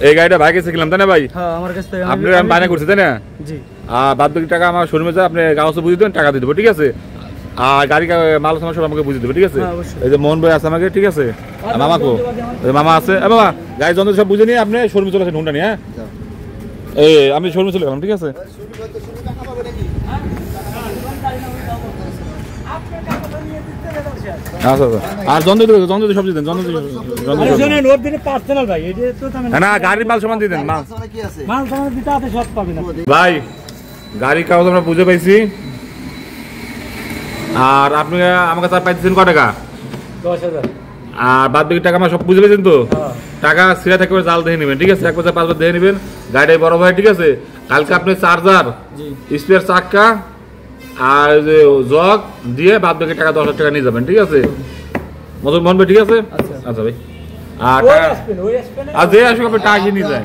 এই গাড়িটা ভাই কাছে কিনলাম তাই না ভাই? হ্যাঁ আমার কাছে থেকে আপনি আমি বায়না করছি তাই না? জি। আর বাদ বাকি টাকা আমার শোরুমে যা আপনি কাগজে বুঝিয়ে দেবেন, টাকা দিয়ে দেবো, ঠিক আছে? আর গাড়ি মাল সামান সব আমাকে বুঝিয়ে দেবে, ঠিক আছে? এই যে মোহন ভাই আছে আমাকে, ঠিক আছে? মামাকো মামা আছে, মামা গাড়ি যন্ত্র সব বুঝে নিয়ে আপনি শোরুমে চলে আসেন হুন্ডা নিয়ে। হ্যাঁ এই আমি শোরুমে চলে গেলাম, ঠিক আছে? আচ্ছা আর যন্ত্র সব দিয়ে দেন, না গাড়ির মাল সমান দিয়ে দেন। ভাই গাড়ির কাগজ আমরা বুঝে পাইছি, আর আপনি আমার কাছে পাইতেছেন কত টাকা? 10,000। আর বাদ বাকি টাকা আমার সব বুঝে পেয়েছেন তো? টাকা সিরা থেকে জাল দেখে নেবেন, ঠিক আছে? 1 বছর 5 বছর দেখে নেবেন গাড়ি বড় ভাই, ঠিক আছে? কালকে আপনি চার্জার, স্পেয়ার চাক্কা আর জগ দিয়ে বাদ বাকি টাকা 10,000 টাকা নিয়ে যাবেন, ঠিক আছে? মোহন ভাই, ঠিক আছে? আচ্ছা ভাই, আর যে আসুক আপনি টাকা নিয়ে যায়।